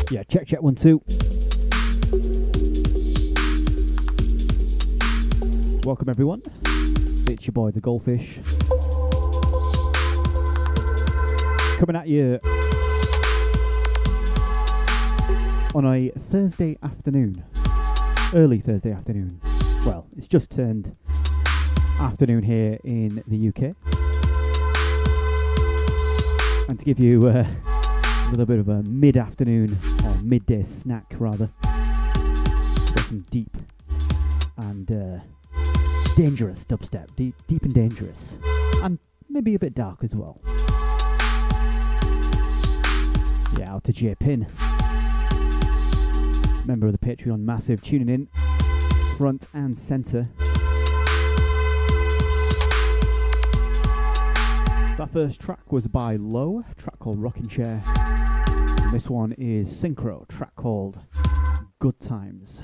Yeah, check 1 2. Welcome everyone. It's your boy the Goldfish. Coming at you on a Thursday afternoon. Early Thursday afternoon. Well, it's just turned afternoon here in the UK. And to give you a little bit of a mid-afternoon or midday snack rather, got some deep and dangerous dubstep, deep and dangerous, and maybe a bit dark as well. Yeah, out to J Pin, member of the Patreon Massive, tuning in front and centre. That first track was by Low, a track called Rocking Chair. And this one is Synchro, a track called Good Times.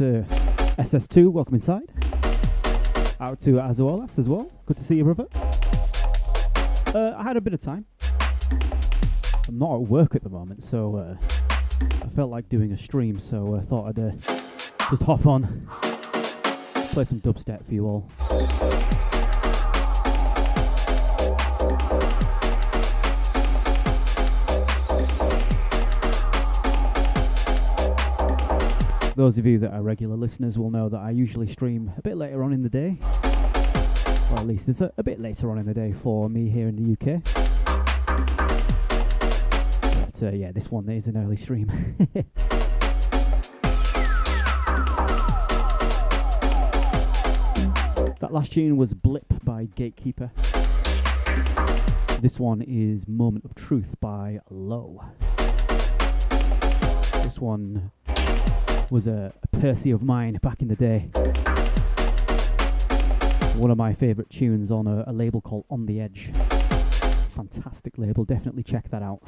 to SS2, welcome inside. Out to Azuolas as well, good to see you, brother. I had a bit of time. I'm not at work at the moment, so I felt like doing a stream, so I thought I'd just hop on, play some dubstep for you all. Those of you that are regular listeners will know that I usually stream a bit later on in the day. Or at least it's a bit later on in the day for me here in the UK. But yeah, this one is an early stream. That last tune was Blip by Gatekeeper. This one is Moment of Truth by Low. This one was a Percy of mine back in the day. One of my favourite tunes on a label called On The Edge. Fantastic label, definitely check that out.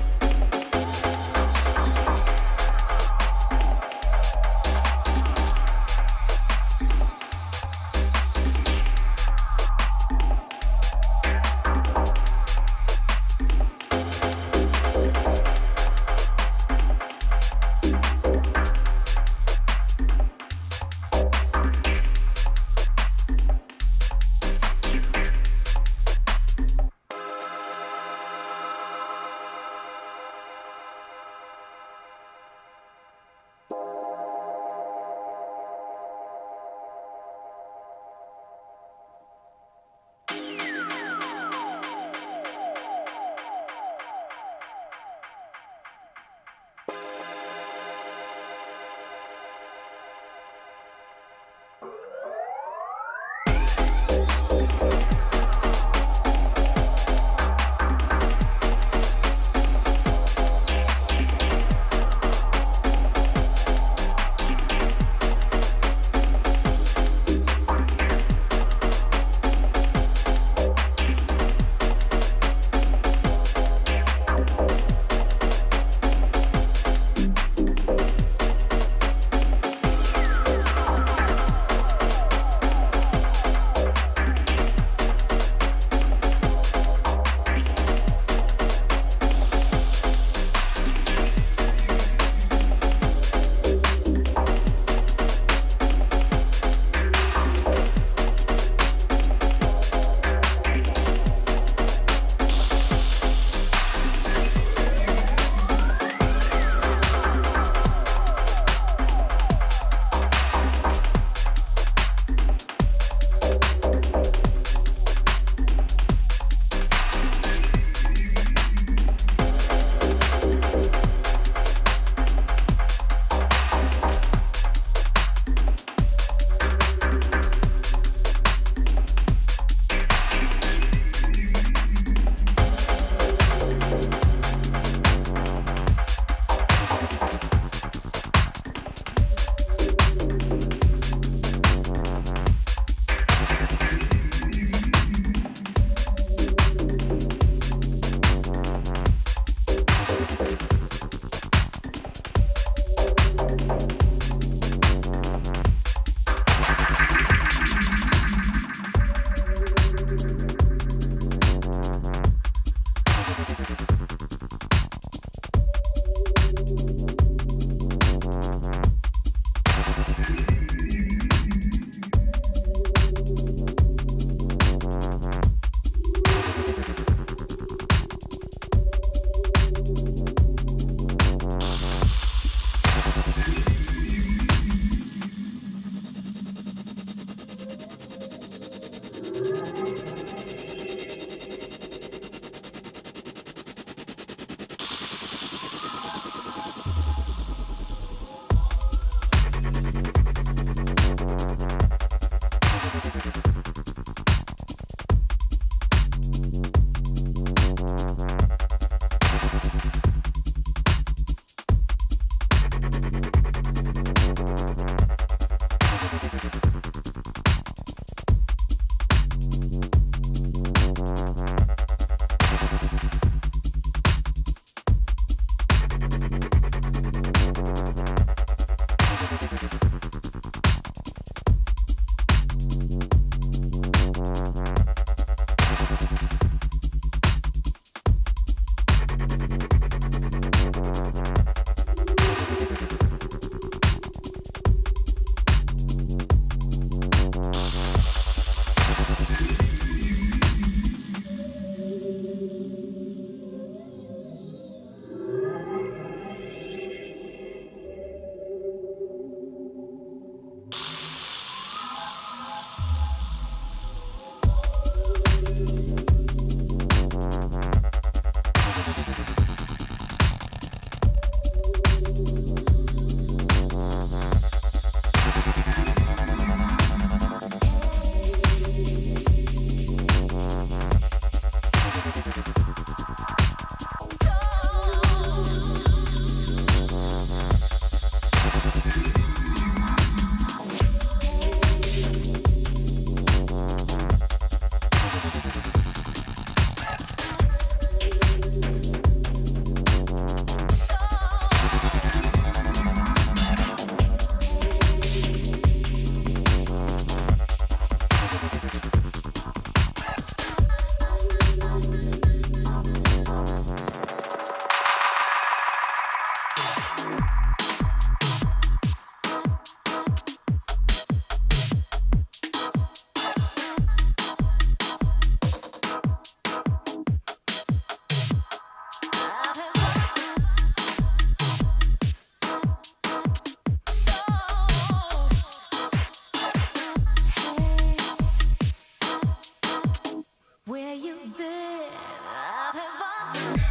Where you been? I've been watching.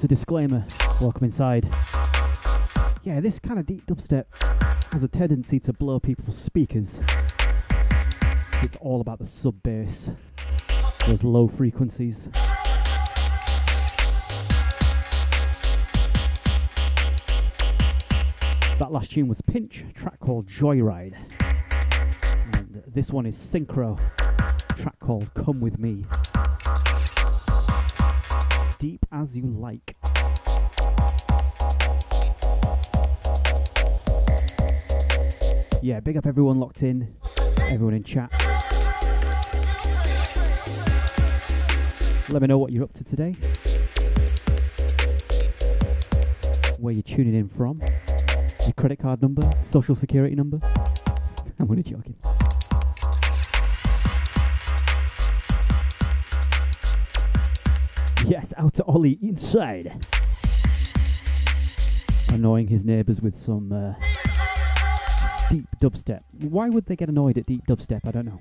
to Disclaimer. Welcome inside. Yeah, this kind of deep dubstep has a tendency to blow people's speakers. It's all about the sub bass, those low frequencies. That last tune was Pinch, a track called Joyride. And this one is Synchro, a track called Come With Me. Deep as you like. Yeah, big up everyone locked in, everyone in chat. Let me know what you're up to today, where you're tuning in from, your credit card number, social security number. I'm only joking. Yes, out to Ollie inside. Annoying his neighbours with some deep dubstep. Why would they get annoyed at deep dubstep? I don't know.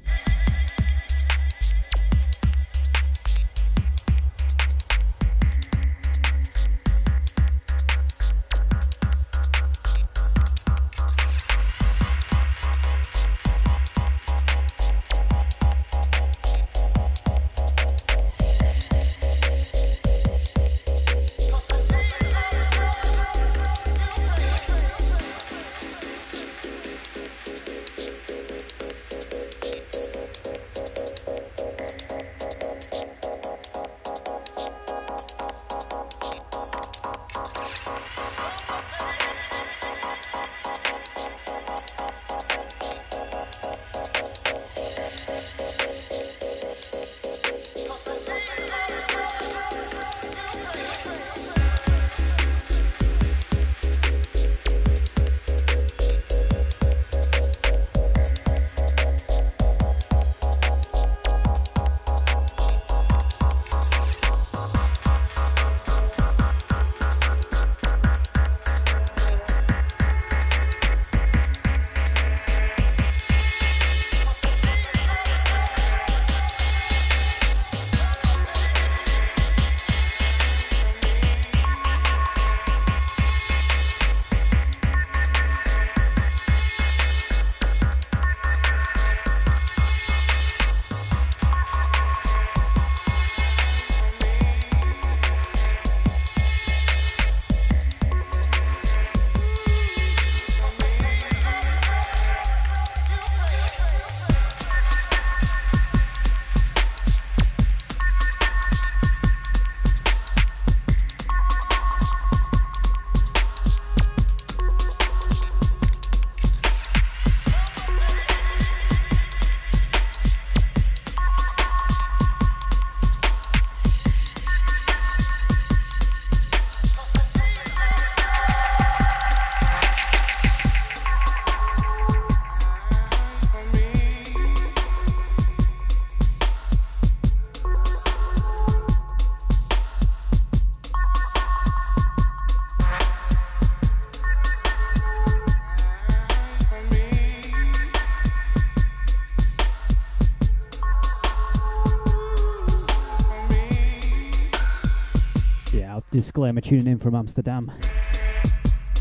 Disclaimer, tuning in from Amsterdam.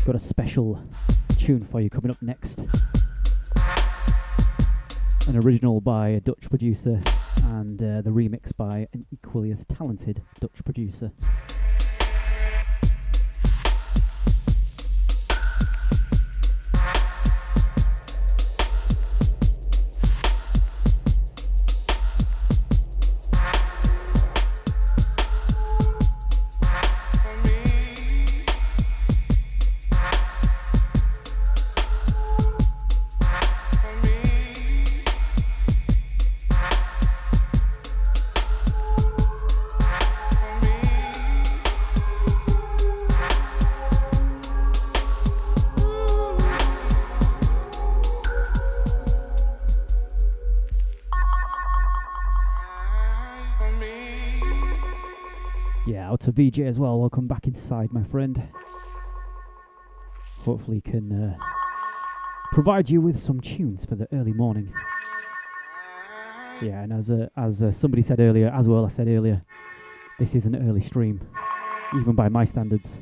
Got a special tune for you coming up next. An original by a Dutch producer and the remix by an equally as talented Dutch producer. To VJ as well, welcome back inside, my friend. Hopefully can provide you with some tunes for the early morning. Yeah, and as somebody said earlier, as well I said earlier, this is an early stream. even by my standards.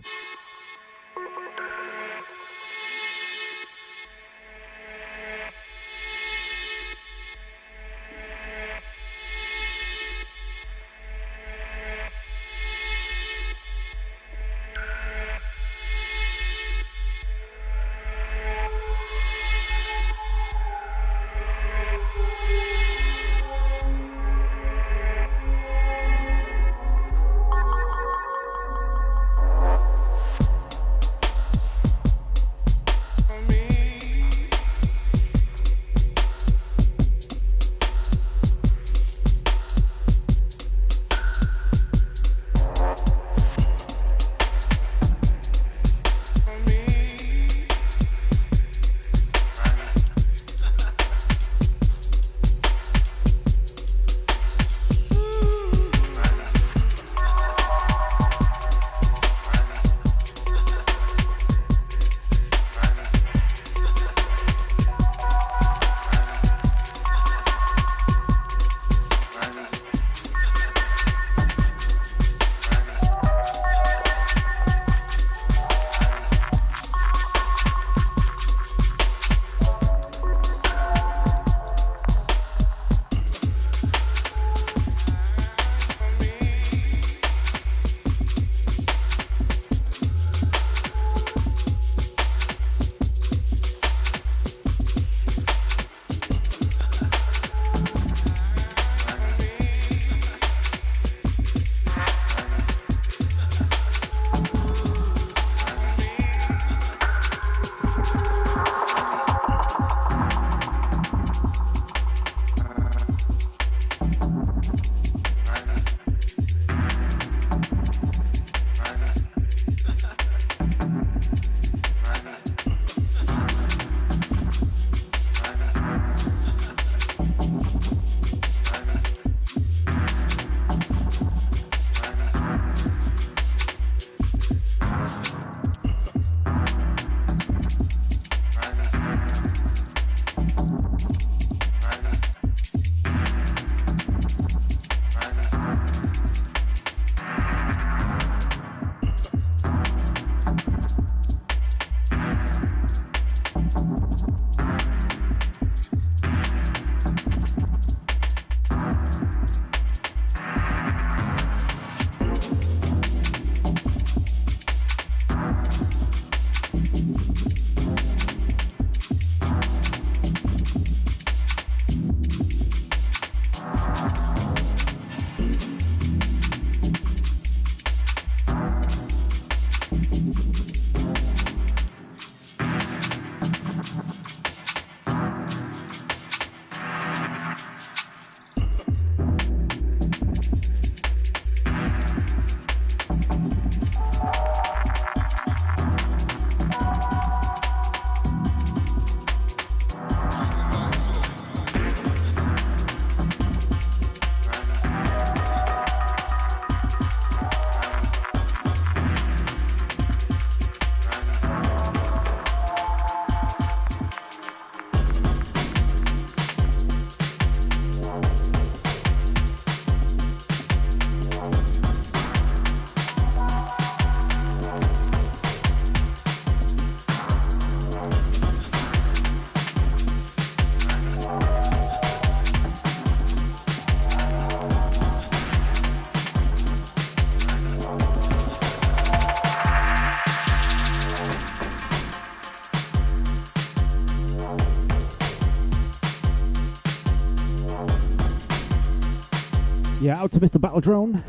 Yeah, out to Mr. Battle Drone.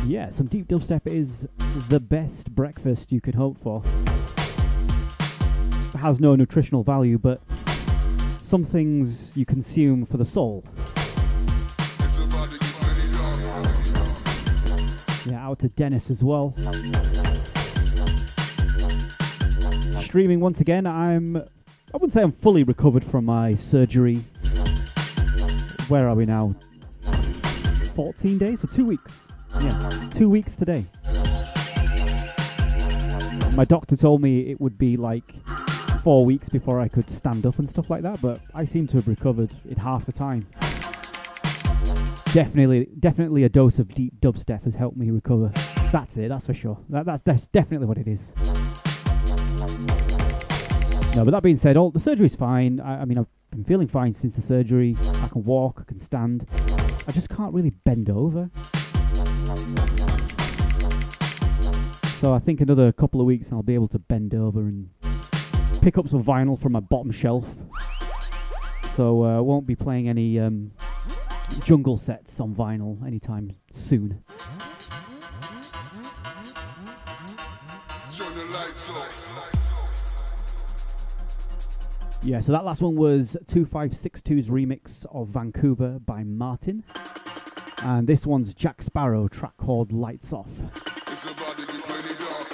Yeah, some deep dubstep is the best breakfast you could hope for. It has no nutritional value, but some things you consume for the soul. Yeah, out to Dennis as well. Streaming once again. I wouldn't say I'm fully recovered from my surgery. Where are we now? 14 days? So 2 weeks. Yeah, 2 weeks today. My doctor told me it would be like 4 weeks before I could stand up and stuff like that, but I seem to have recovered in half the time. Definitely a dose of deep dubstep has helped me recover. That's it, that's for sure. That's definitely what it is. No, but that being said, all the surgery's fine. I mean, I've been feeling fine since the surgery. I can walk, I can stand. I just can't really bend over. So I think another couple of weeks and I'll be able to bend over and pick up some vinyl from my bottom shelf. So I won't be playing any jungle sets on vinyl anytime soon. Turn the lights off. Yeah, so that last one was 2562's remix of Vancouver by Martin. And this one's Jack Sparrow, track called Lights Off. It's about to get plenty dark.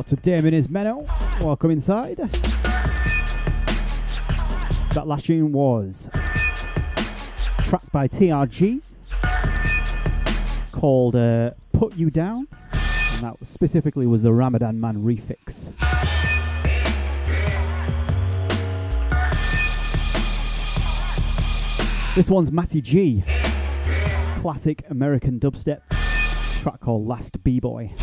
To Damon is Menno, welcome inside. That last tune was track by TRG called Put You Down, and that specifically was the Ramadan Man refix. This one's Matty G, classic American dubstep, track called Last B-Boy.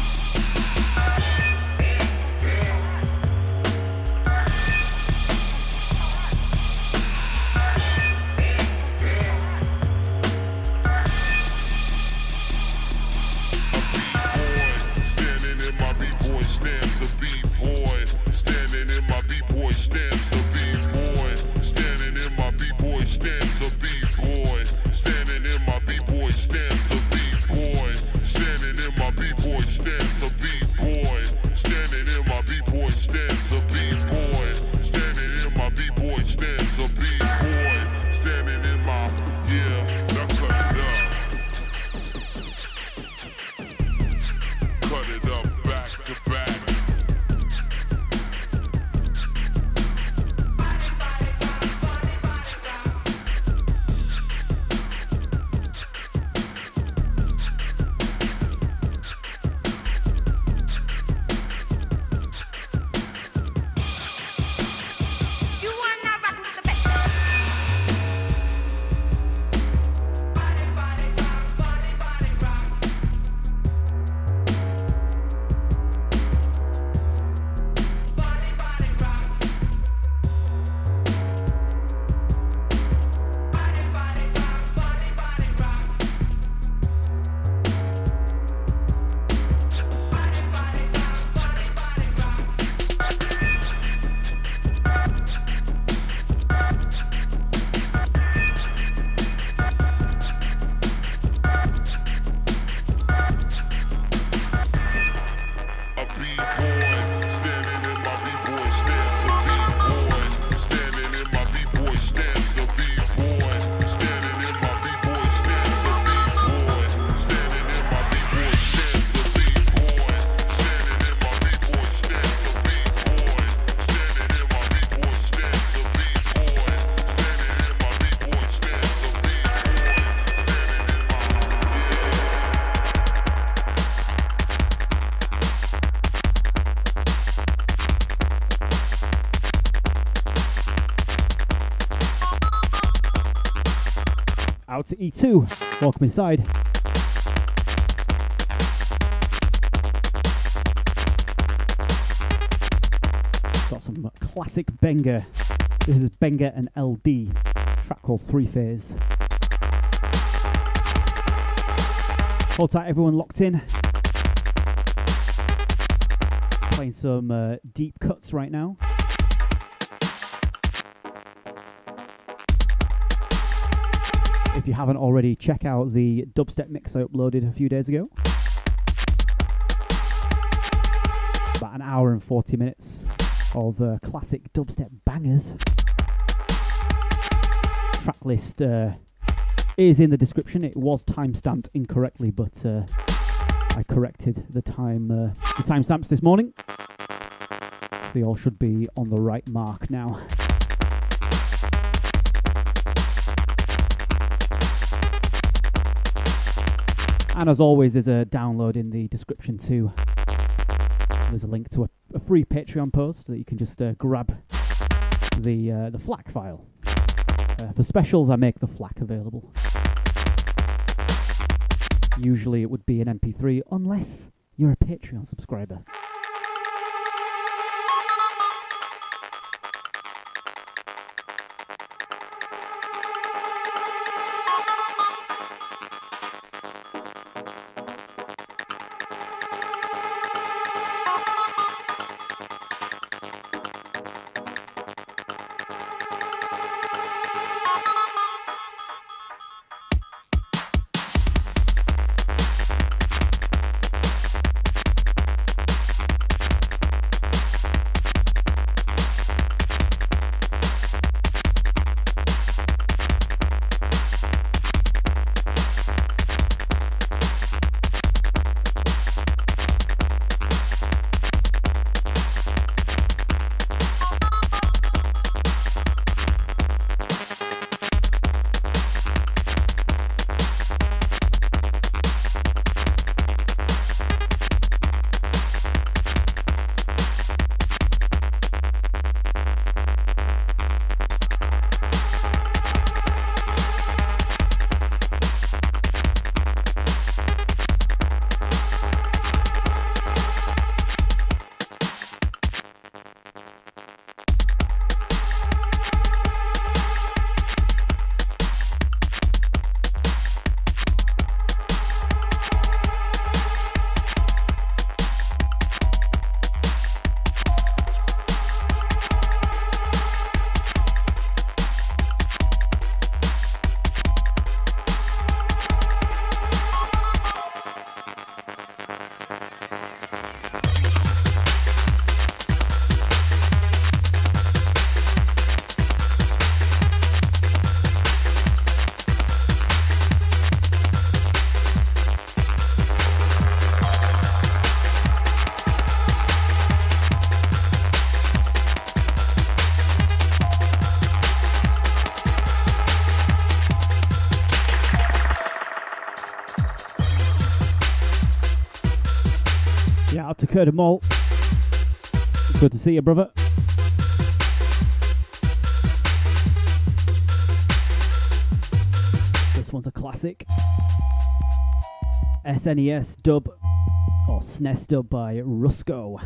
Out to E2, welcome inside. Got some classic Benga. This is Benga and LD, track called Three Phase. Hold tight, everyone locked in. Playing some deep cuts right now. If you haven't already, check out the dubstep mix I uploaded a few days ago. About an hour and 40 minutes of classic dubstep bangers. Track list is in the description. It was time-stamped incorrectly, but I corrected the timestamps this morning. They all should be on the right mark now. And as always, there's a download in the description too. There's a link to a free Patreon post that you can just grab the FLAC file. For specials, I make the FLAC available. Usually it would be an MP3, unless you're a Patreon subscriber. Out to Curtin Mall. Good to see you, brother. This one's a classic. SNES dub, or SNES dub by Rusko.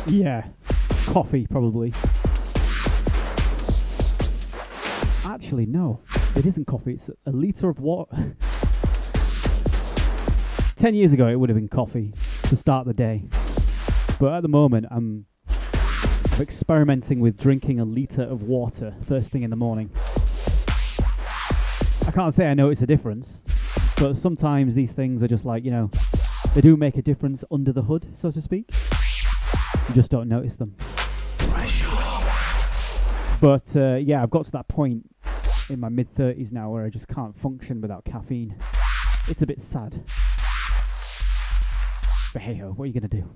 Yeah, coffee probably. Actually, no, it isn't coffee. It's a litre of water. 10 years ago, it would have been coffee to start the day. But at the moment, I'm experimenting with drinking a litre of water first thing in the morning. I can't say I notice a difference, but sometimes these things are just like, you know, they do make a difference under the hood, so to speak. You just don't notice them. But yeah, I've got to that point in my mid-30s now where I just can't function without caffeine. It's a bit sad. But hey ho, what are you going to do?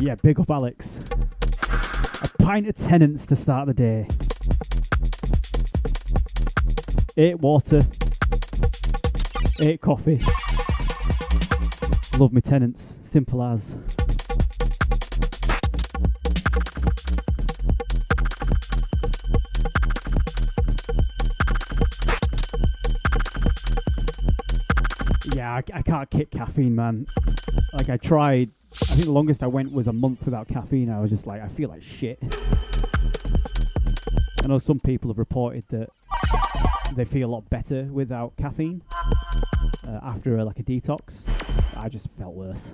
Yeah, big up Alex. A pint of Tennent's to start the day. 8 water. 8 coffee. Love me Tennent's. Simple as. Yeah, I can't kick caffeine, man. Like, I tried. I think the longest I went was a month without caffeine. I was just like, I feel like shit. I know some people have reported that they feel a lot better without caffeine after like a detox. I just felt worse.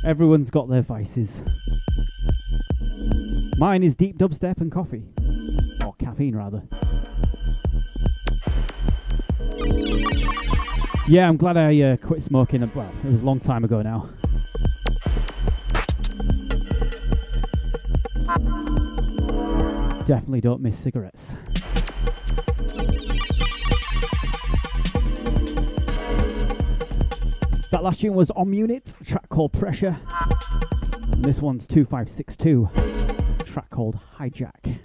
Everyone's got their vices. Mine is deep dubstep and coffee. Or caffeine, rather. Yeah, I'm glad I quit smoking. Well, it was a long time ago now. Definitely don't miss cigarettes. That last tune was On Unit, a track called Pressure. And this one's 2562, a track called Hijack.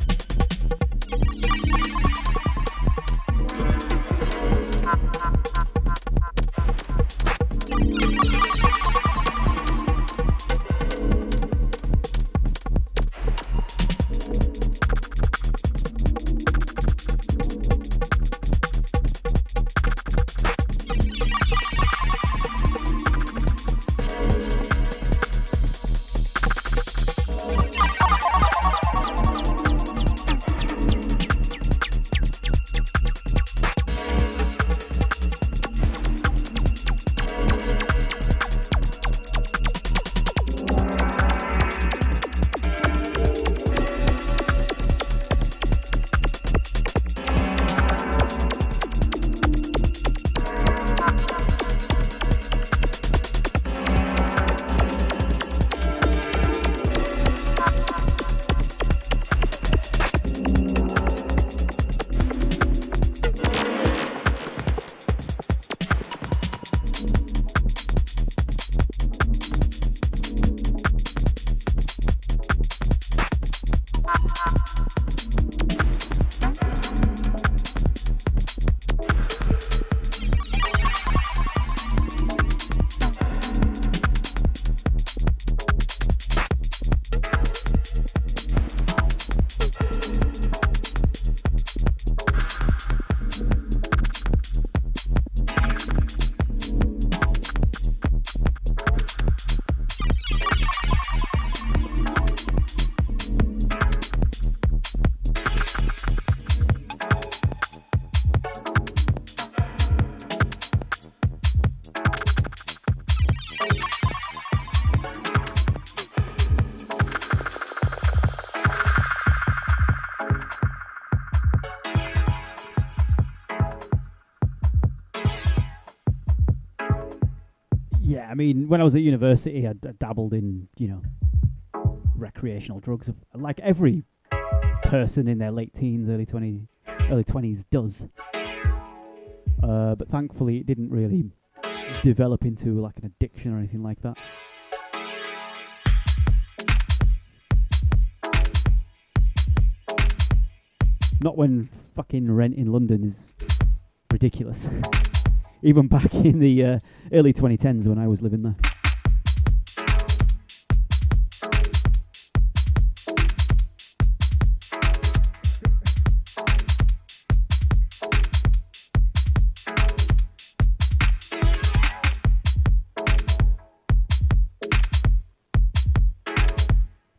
Yeah, I mean, when I was at university, I dabbled in, recreational drugs, like every person in their late teens, early 20s does. But thankfully, it didn't really develop into like an addiction or anything like that. Not when fucking rent in London is ridiculous. Even back in the early 2010s when I was living there.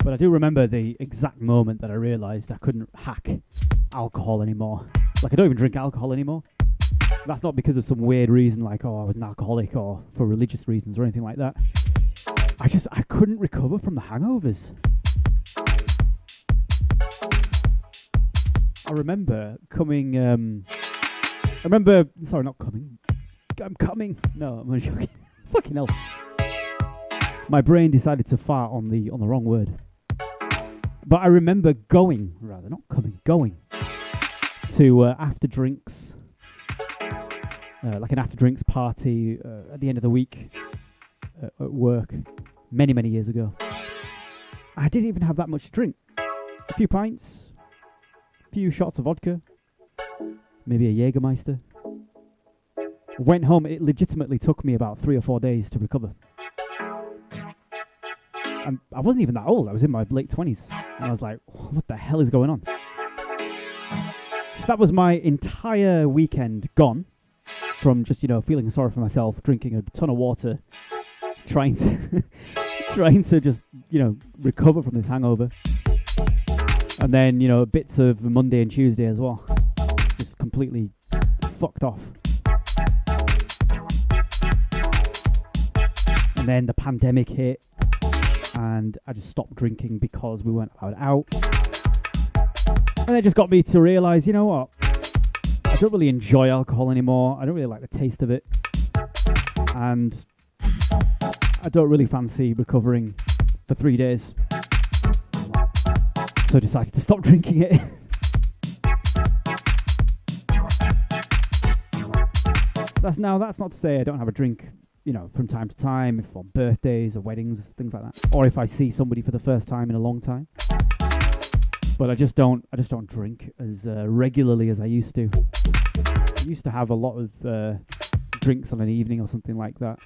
But I do remember the exact moment that I realised I couldn't hack alcohol anymore. Like, I don't even drink alcohol anymore. That's not because of some weird reason like, oh, I was an alcoholic or for religious reasons or anything like that. I couldn't recover from the hangovers. I remember coming, sorry, not coming. I'm coming. No, I'm only joking. Fucking hell. My brain decided to fart on the wrong word. But I remember going to after drinks, like an after drinks party at the end of the week at work many, many years ago. I didn't even have that much to drink. A few pints, a few shots of vodka, maybe a Jägermeister. Went home, it legitimately took me about 3 or 4 days to recover. And I wasn't even that old, I was in my late 20s. And I was like, what the hell is going on? So that was my entire weekend gone from just, feeling sorry for myself, drinking a ton of water, trying to just, recover from this hangover. And then, bits of Monday and Tuesday as well. Just completely fucked off. And then the pandemic hit, and I just stopped drinking because we weren't allowed out. And it just got me to realise, you know what? I don't really enjoy alcohol anymore. I don't really like the taste of it. And I don't really fancy recovering for 3 days. So I decided to stop drinking it. That's not to say I don't have a drink, from time to time, if on birthdays or weddings, things like that. Or if I see somebody for the first time in a long time. But I just don't drink as regularly as I used to. I used to have a lot of drinks on an evening or something like that.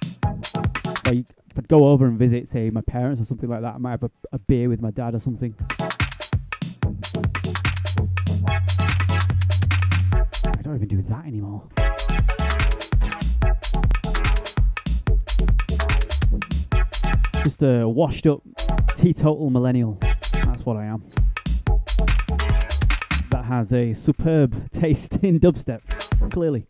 Like, if I'd go over and visit, say, my parents or something like that, I might have a beer with my dad or something. I don't even do that anymore. Just a washed up teetotal millennial. That's what I am. That has a superb taste in dubstep, clearly.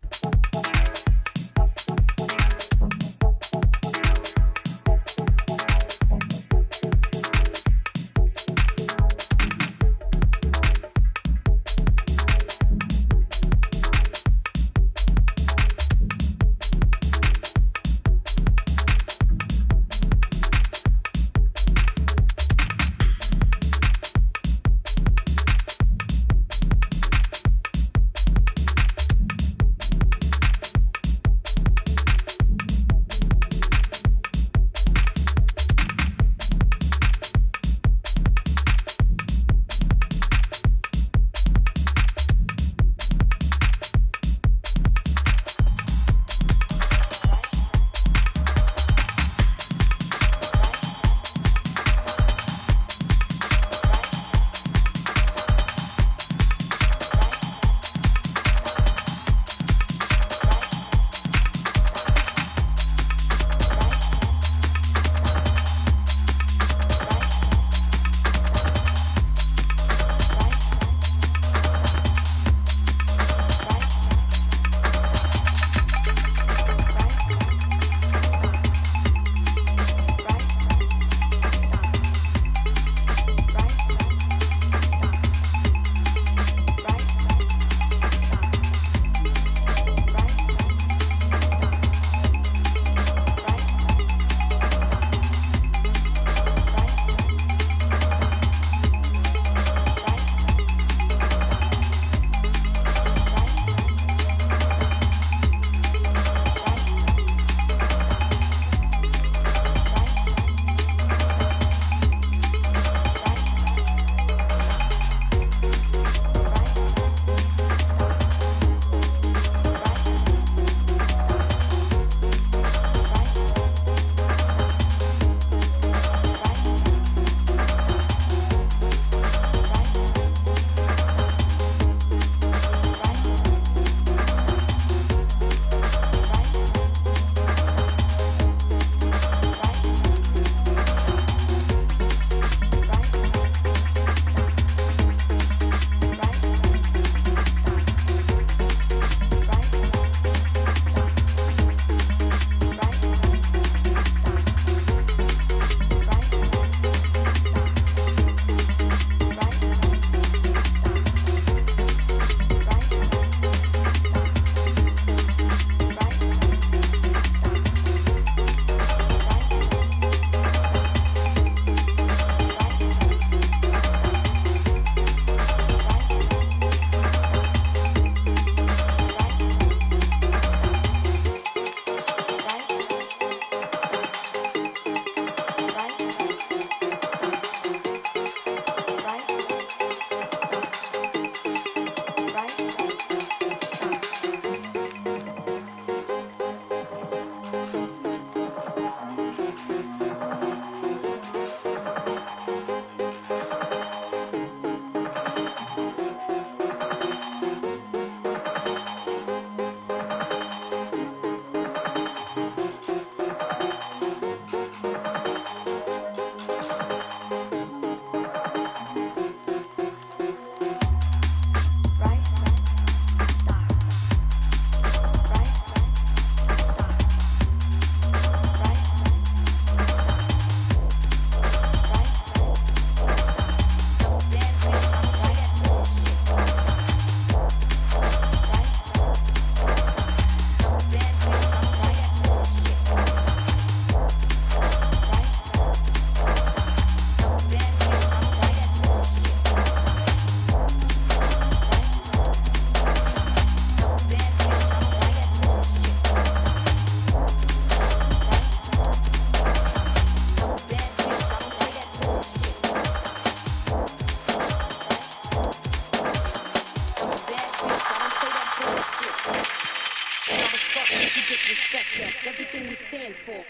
disrespect us. Everything we stand for.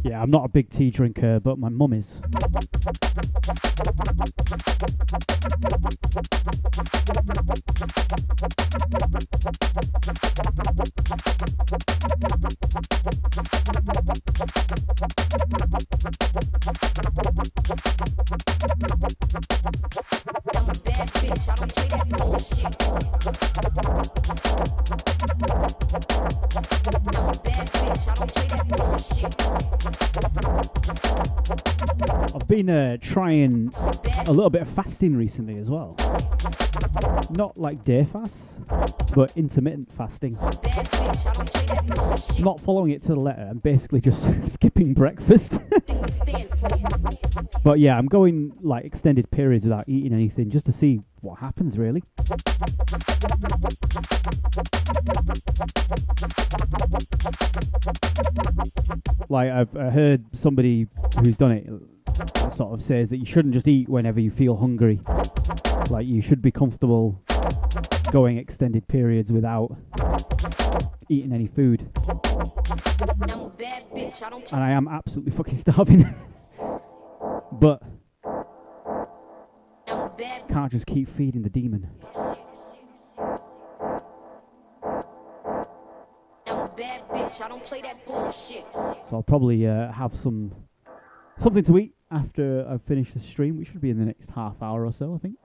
Yeah, I'm not a big tea drinker, but my mum is. I'm a bad bitch, I don't play that bullshit. I'm a bad bitch, I don't play that bullshit. I've been trying a little bit of fasting recently as well. Not like day fasts, but intermittent fasting. Bad bitch, I don't play that bullshit. Not following it to the letter. I'm basically just skipping breakfast. Everything we stand for. But yeah, I'm going like extended periods without eating anything just to see what happens, really. Like I've heard somebody who's done it sort of says that you shouldn't just eat whenever you feel hungry. Like you should be comfortable going extended periods without eating any food. I'm a bad bitch, I don't play. And I am absolutely fucking starving. But I'm a bad can't just keep feeding the demon. I'm a bad bitch, I don't play that bullshit. So I'll probably have something to eat after I've finished the stream, which should be in the next half hour or so, I think.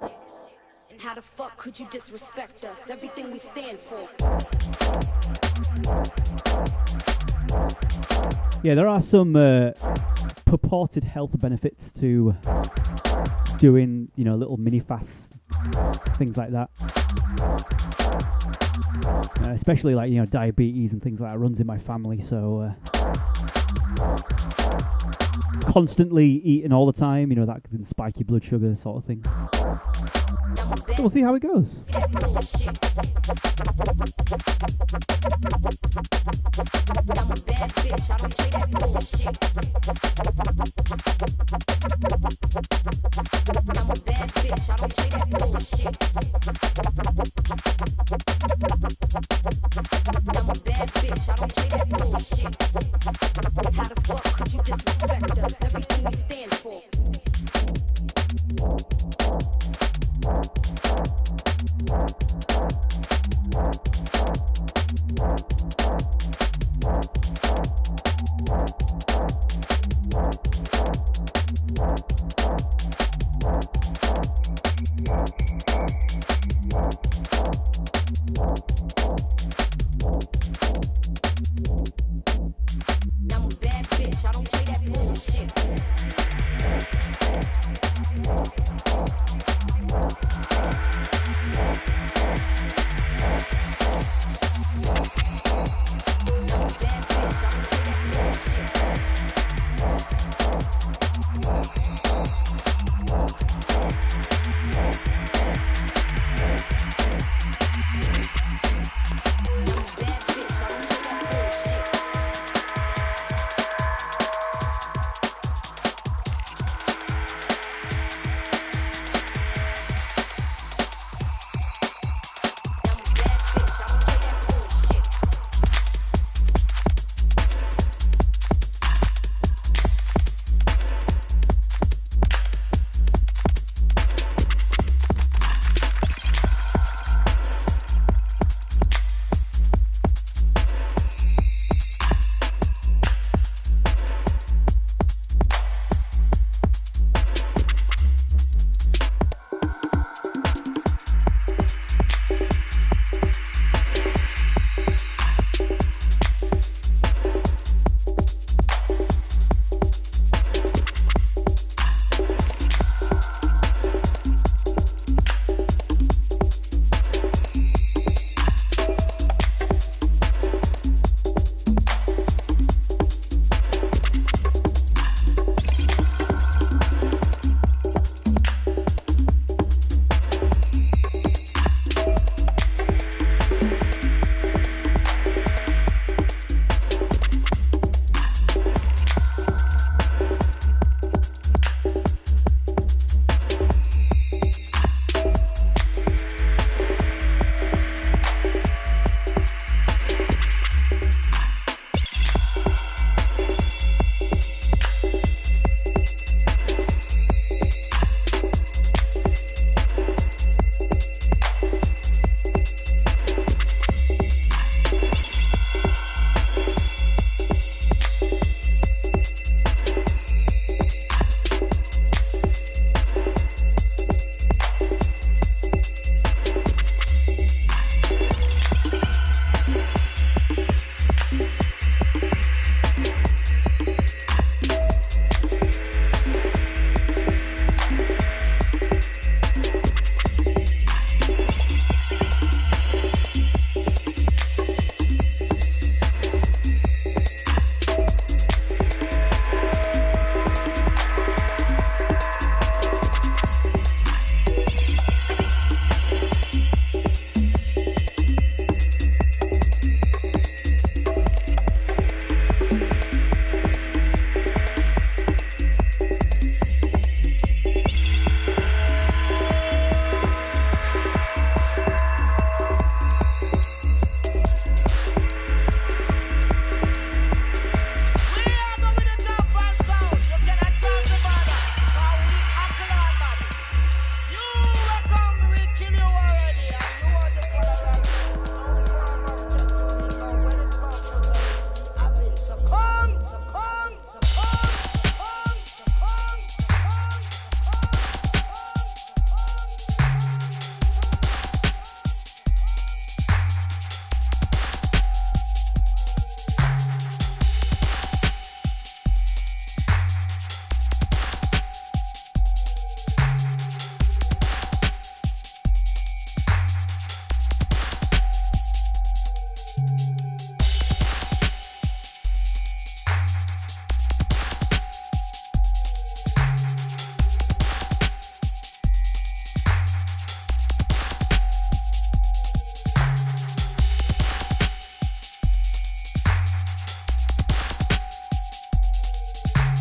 And how the fuck could you disrespect us? Everything we stand for. Yeah, there are some purported health benefits to doing, little mini fasts, things like that. Especially like, diabetes and things like that runs in my family, so constantly eating all the time, that can spike your blood sugar sort of thing. So we'll see how it goes. That bullshit. I'm a bad bitch, I don't play that bullshit. I'm a bad bitch, I don't play that bullshit. I'm a bad bitch, I don't play that bullshit. How the fuck could you disrespect us? Everything we stand for.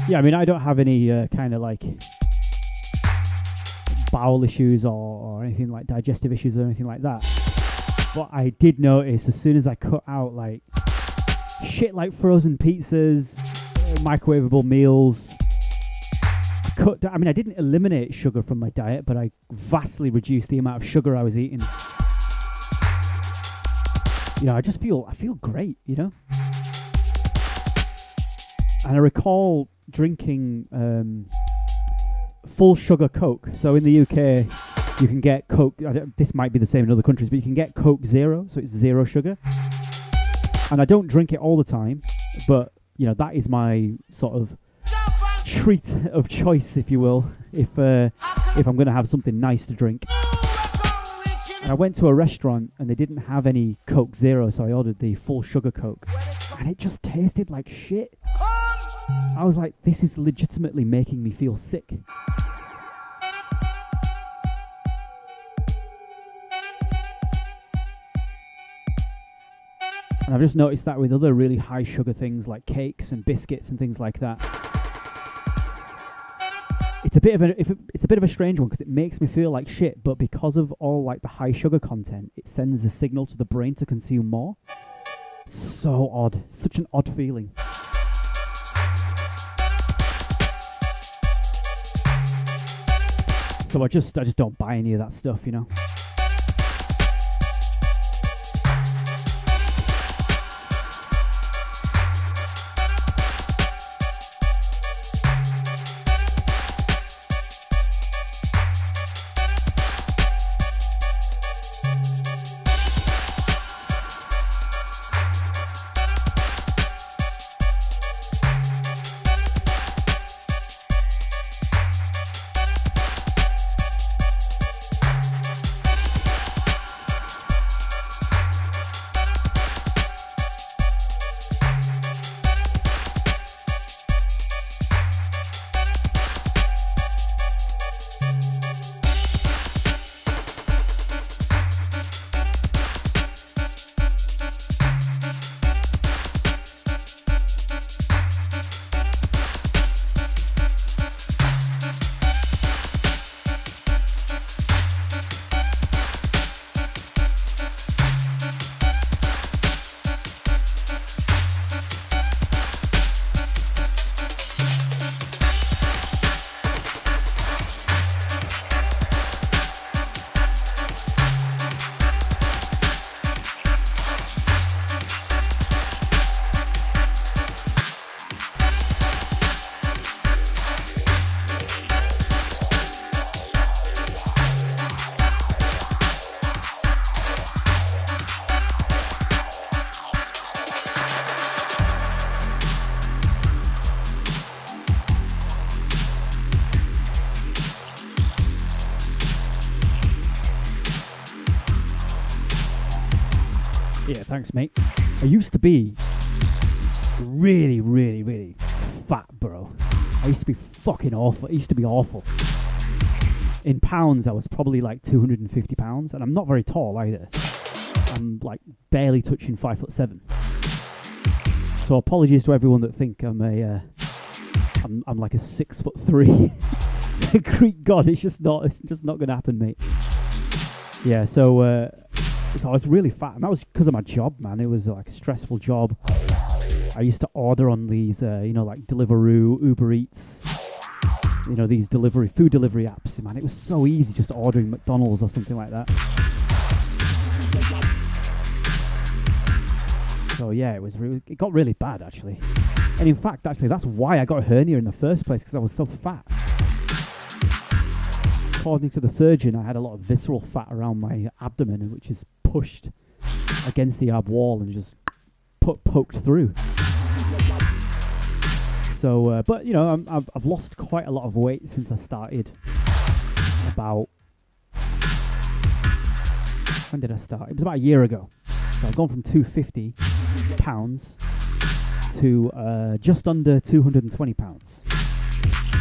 Yeah, I mean, I don't have any kind of like bowel issues or anything like digestive issues or anything like that. But I did notice as soon as I cut out like shit like frozen pizzas, microwavable meals, I mean, I didn't eliminate sugar from my diet, but I vastly reduced the amount of sugar I was eating. You know, I feel great, you know? And I recall drinking full sugar Coke. So in the UK, you can get Coke. This might be the same in other countries, but you can get Coke Zero, so it's zero sugar. And I don't drink it all the time, but you know that is my sort of treat of choice, if you will, if I'm going to have something nice to drink. And I went to a restaurant and they didn't have any Coke Zero, so I ordered the full sugar Coke, and it just tasted like shit. I was like, this is legitimately making me feel sick. And I've just noticed that with other really high sugar things like cakes and biscuits and things like that. It's a bit of a strange one because it makes me feel like shit, but because of all like the high sugar content, it sends a signal to the brain to consume more. So odd. Such an odd feeling. So I just don't buy any of that stuff, you know. Yeah, thanks, mate. I used to be really, really, really fat, bro. I used to be fucking awful. It used to be awful. In pounds, I was probably like 250 pounds, and I'm not very tall either. I'm like barely touching 5'7". So apologies to everyone that think I'm like a 6'3". Greek god, it's just not gonna happen, mate. Yeah, so I was really fat, and that was because of my job, man. It was like a stressful job. I used to order on these, like Deliveroo, Uber Eats, these food delivery apps, man. It was so easy just ordering McDonald's or something like that. So yeah, it got really bad, actually. And in fact, actually, that's why I got a hernia in the first place, because I was so fat. According to the surgeon, I had a lot of visceral fat around my abdomen, which is pushed against the ab wall and just poked through. So, but I've lost quite a lot of weight since I started. When did I start? It was about a year ago. So I've gone from 250 pounds to just under 220 pounds.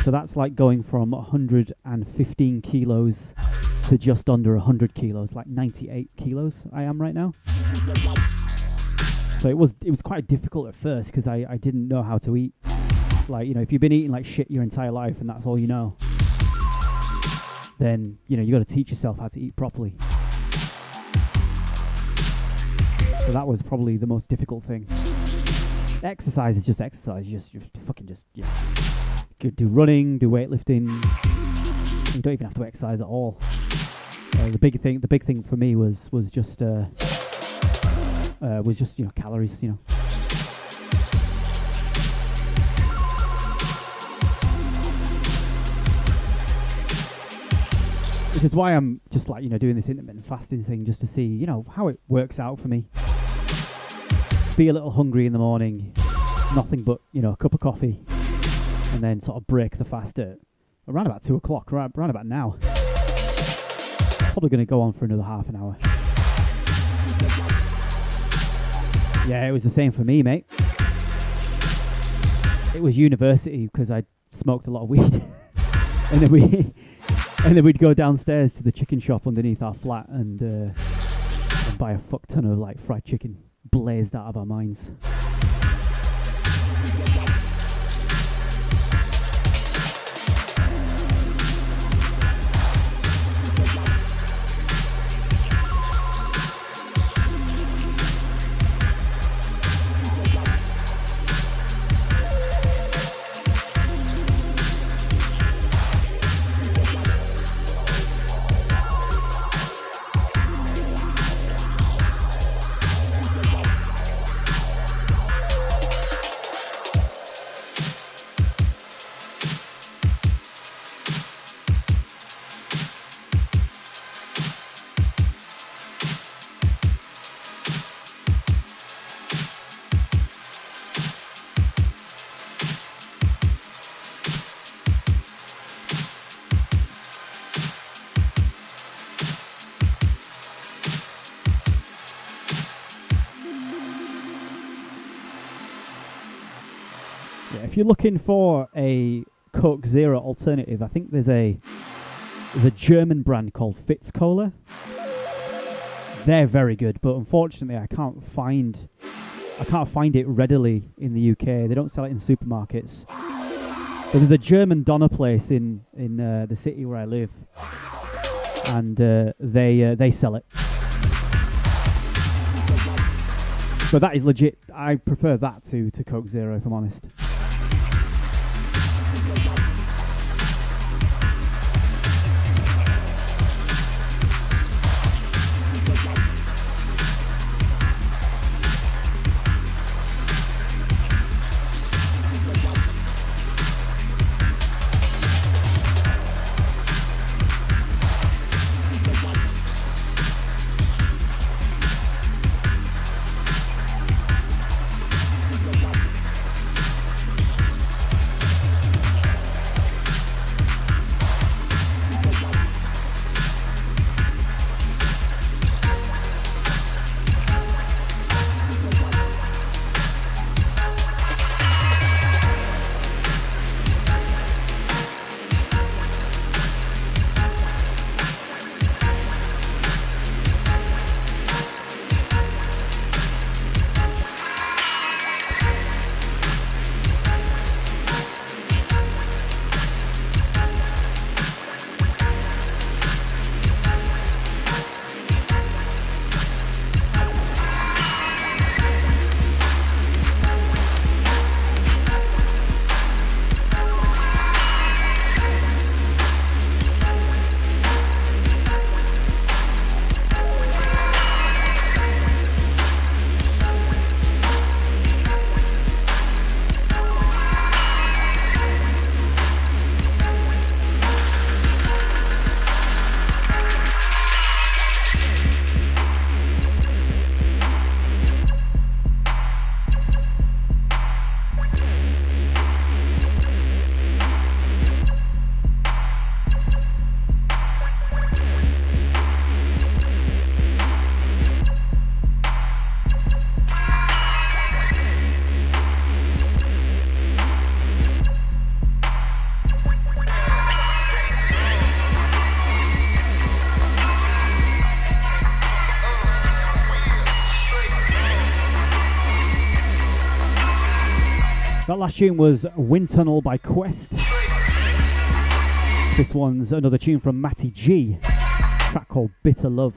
So that's like going from 115 kilos to just under 100 kilos, like 98 kilos I am right now. So it was quite difficult at first because I didn't know how to eat. Like, you know, if you've been eating like shit your entire life and that's all you know, then, you know, you got to teach yourself how to eat properly. So that was probably the most difficult thing. Exercise is just exercise. You fucking just, you know, could do running, do weightlifting. You don't even have to exercise at all. The big thing for me was just you know, calories, you know. Which is why I'm just like, you know, doing this intermittent fasting thing just to see, you know, how it works out for me. Be a little hungry in the morning, nothing but, you know, a cup of coffee, and then sort of break the fast at around about 2 o'clock, around about now. Probably going to go on for another half an hour. Yeah, it was the same for me, mate. It was university because I smoked a lot of weed. and then we'd go downstairs to the chicken shop underneath our flat and buy a fuck ton of like fried chicken blazed out of our minds. If you're looking for a Coke Zero alternative, I think there's a German brand called Fitz Cola. They're very good, but unfortunately I can't find it readily in the UK. They don't sell it in supermarkets. But there's a German Donner place in the city where I live, and they sell it. So that is legit. I prefer that to Coke Zero, if I'm honest. That last tune was Wind Tunnel by Quest. This one's another tune from Matty G, a track called Bitter Love.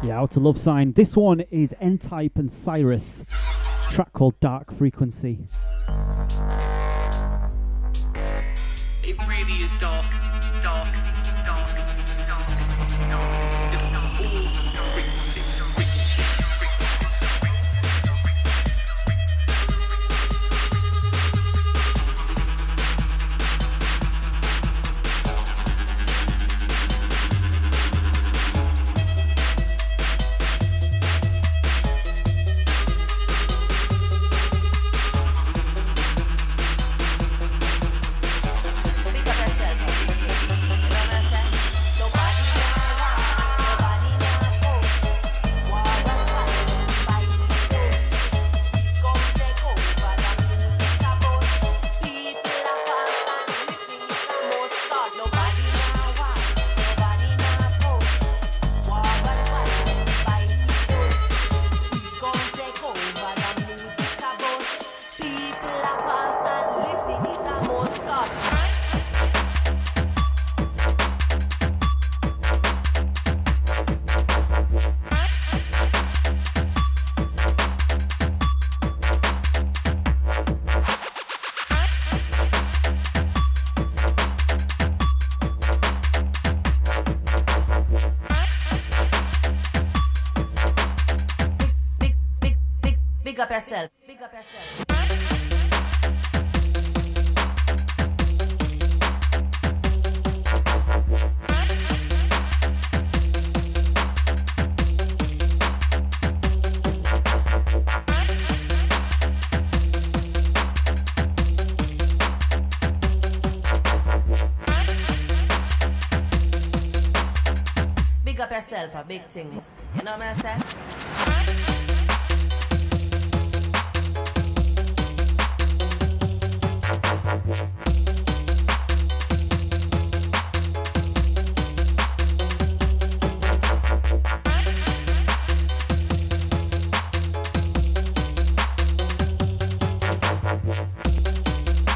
Yeah, Outer Love Sign. This one is N-Type and Cyrus. A track called Dark Frequency. It really is dark, dark, dark, dark, dark. All frequencies, Big up yourself. Big up yourself. Big up yourself for big things. You know what I'm saying?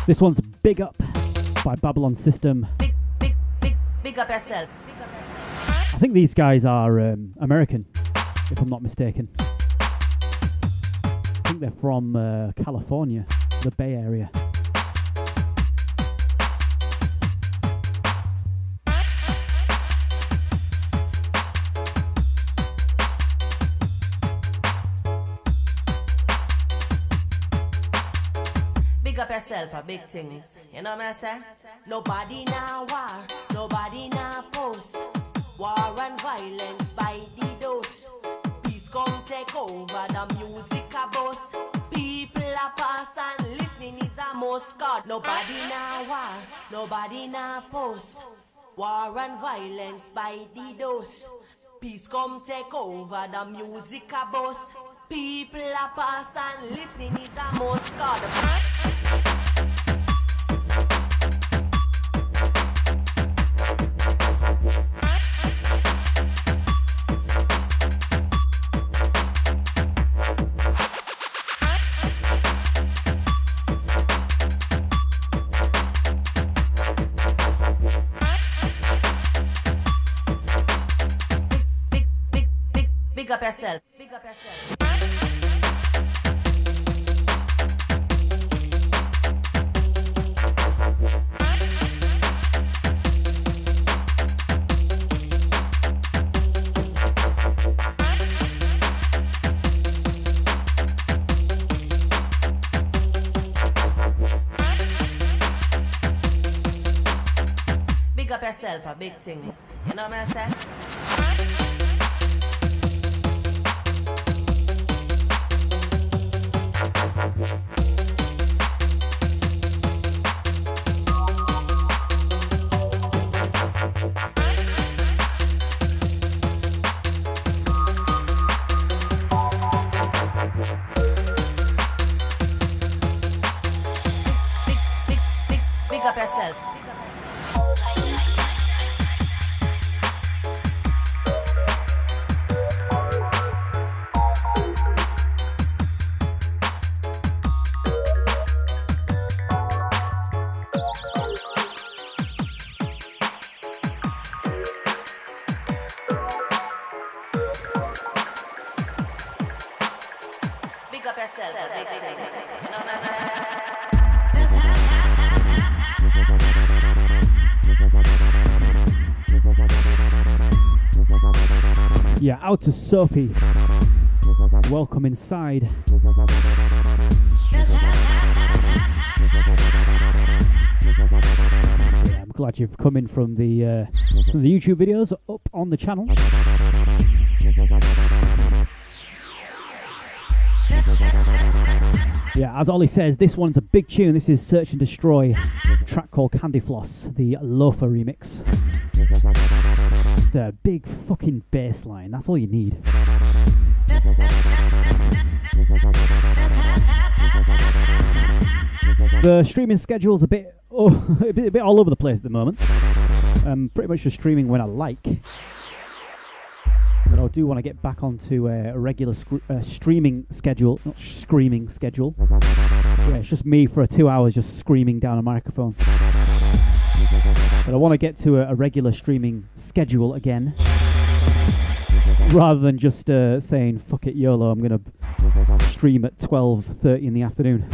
This one's Big Up by Babylon System. Big up yourself. I think these guys are American, if I'm not mistaken. I think they're from California, the Bay Area. Big up yourself for big things. You know what I'm saying? Nobody now war, nobody now force. War and violence by the dose. Peace come take over the music a boss. People are pass and listening is a most god. Nobody now war, nobody now force. War and violence by the dose. Peace come take over the music a boss. People are pass and listening is a most god. Big up yourself. Big up yourself. Big up yourself for big things. You know what I'm saying? Big up yourself. Big up yourself. Big things. You know what I'm saying? Yeah, out to Sophie. Welcome inside. Yeah, I'm glad you've come in from the YouTube videos up on the channel. Yeah, as Ollie says, this one's a big tune. This is Search and Destroy, a track called Candy Floss, the Loafer remix. Just a big fucking bass line, that's all you need. The streaming schedule's a bit all over the place at the moment. Pretty much just streaming when I like. But I do want to get back onto a regular streaming schedule, not screaming schedule. Yeah, it's just me for 2 hours just screaming down a microphone. But I want to get to a regular streaming schedule again. Rather than just saying, fuck it, YOLO, I'm going to stream at 12:30 in the afternoon.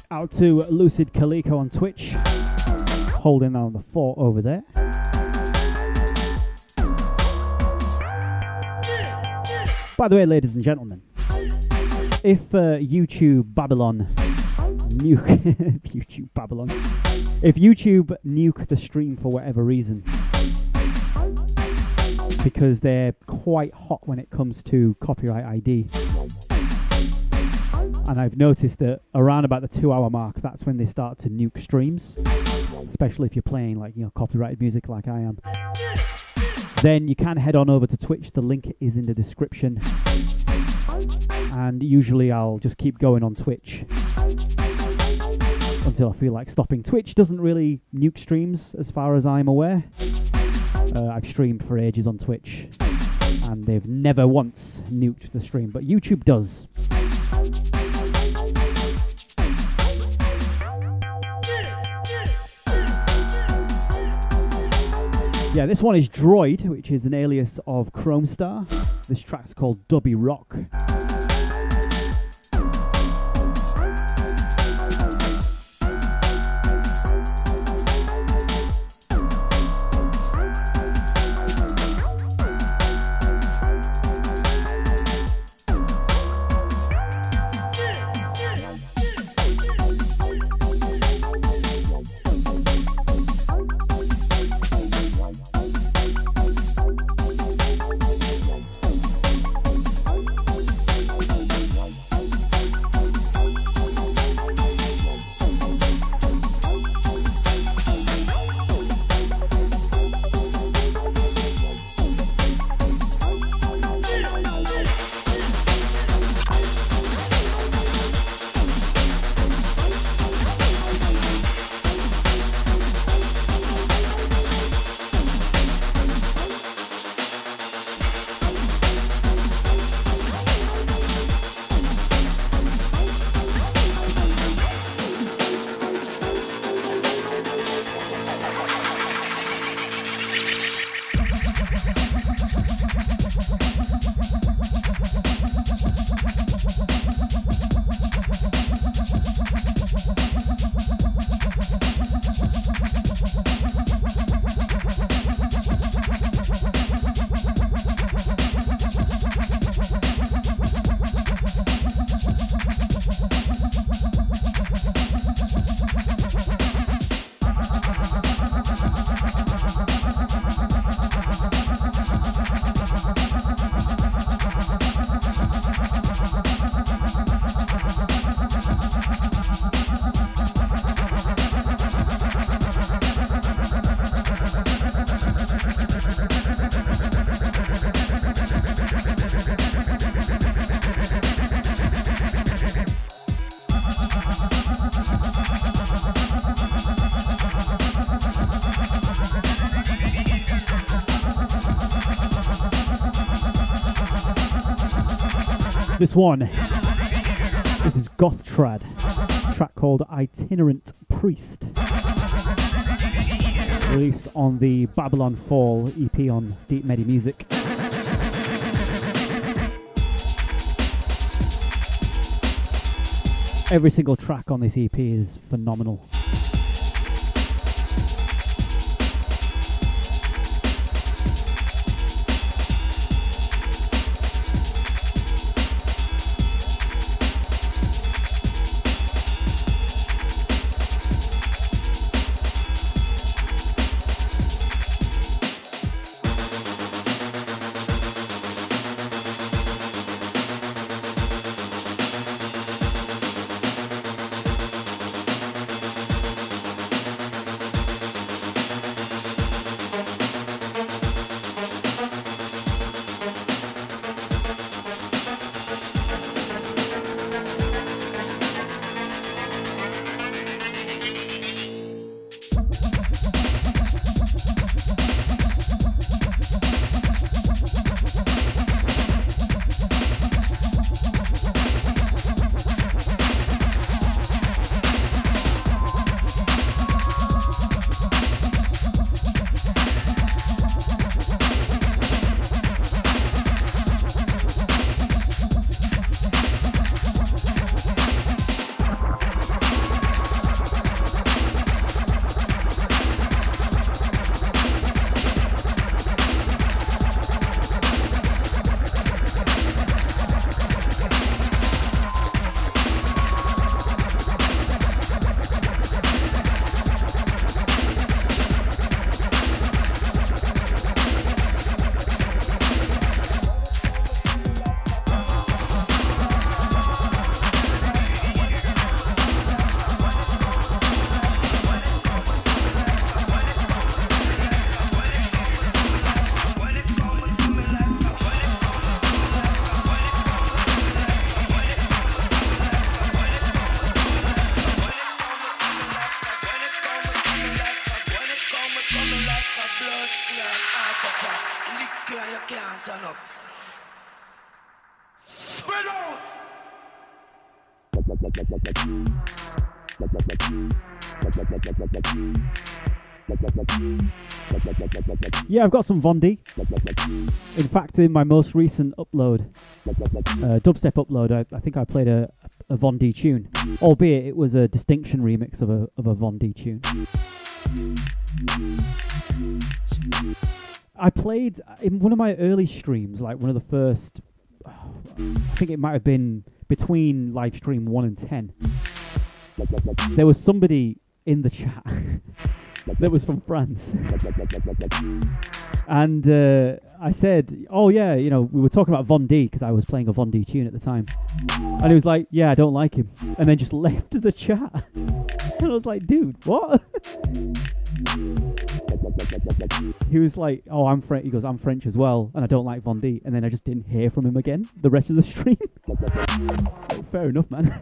Out to Lucid Kaliko on Twitch, holding down the fort over there. By the way, ladies and gentlemen, if YouTube Babylon nuke YouTube Babylon, if YouTube nuke the stream for whatever reason, because they're quite hot when it comes to copyright ID. And I've noticed that around about the 2-hour mark, that's when they start to nuke streams, especially if you're playing like, you know, copyrighted music like I am. Then you can head on over to Twitch. The link is in the description. And usually I'll just keep going on Twitch until I feel like stopping. Twitch doesn't really nuke streams as far as I'm aware. I've streamed for ages on Twitch and they've never once nuked the stream, but YouTube does. Yeah, this one is Droid, which is an alias of Chromestar. This track's called Dubby Rock. This one, this is Goth Trad, a track called Itinerant Priest, released on the Babylon Fall EP on Deep Medi Music. Every single track on this EP is phenomenal. Yeah, I've got some Von D. In fact, in my most recent upload, dubstep upload, I think I played a Von D tune, albeit it was a Distinction remix of a Von D tune. I played in one of my early streams, like one of the first, I think it might have been between live stream 1 and 10. There was somebody in the chat that was from France. And I said, oh yeah, you know, we were talking about Von D because I was playing a Von D tune at the time. And he was like, yeah, I don't like him. And then just left the chat. And I was like, dude, what? He was like, oh, I'm French. He goes, I'm French as well, and I don't like Von D. And then I just didn't hear from him again the rest of the stream. Fair enough, man.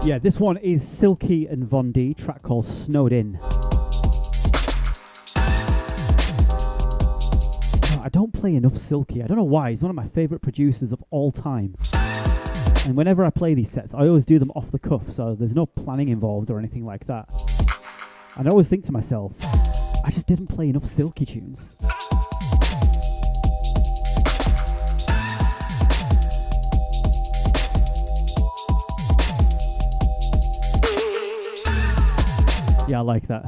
Yeah, this one is Silky and Von D, track called Snowed In. I don't play enough Silky. I don't know why. He's one of my favourite producers of all time. And whenever I play these sets, I always do them off the cuff, so there's no planning involved or anything like that. And I always think to myself, I just didn't play enough Silky tunes. Yeah, I like that.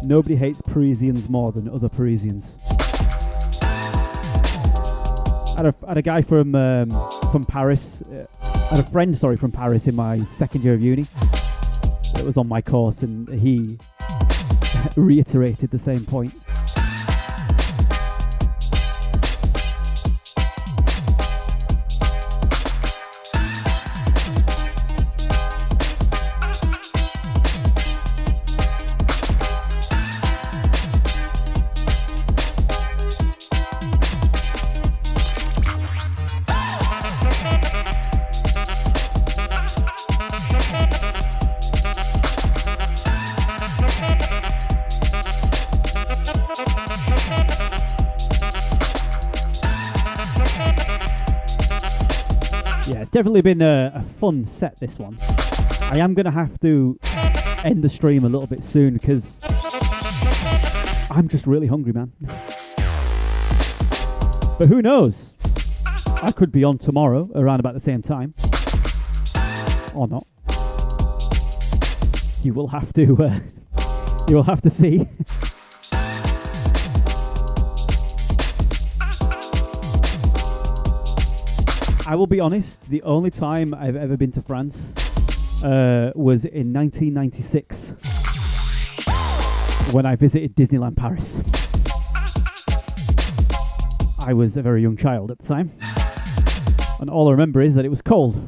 Nobody hates Parisians more than other Parisians. I had a guy from Paris. I had a friend, from Paris in my second year of uni. That was on my course, and he reiterated the same point. Definitely been a fun set, this one. I am going to have to end the stream a little bit soon because I'm just really hungry, man. But who knows? I could be on tomorrow around about the same time. Or not. You will have to see. I will be honest, the only time I've ever been to France was in 1996 when I visited Disneyland Paris. I was a very young child at the time, and all I remember is that it was cold.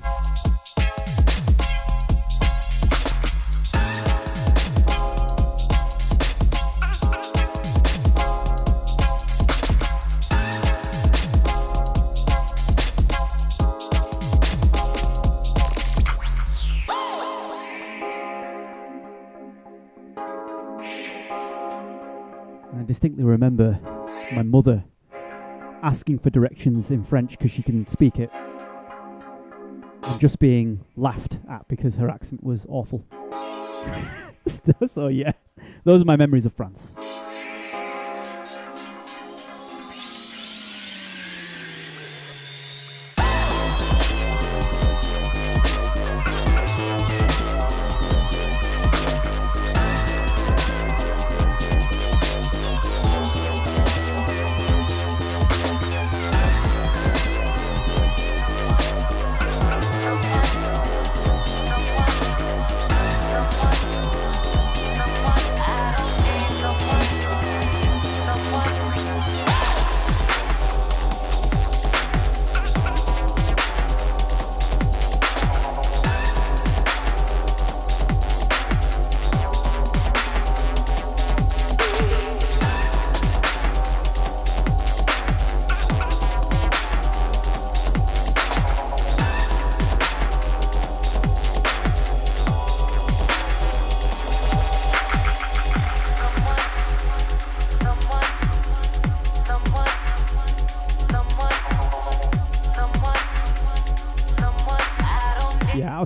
I distinctly remember my mother asking for directions in French because she can speak it, and just being laughed at because her accent was awful. So yeah, those are my memories of France.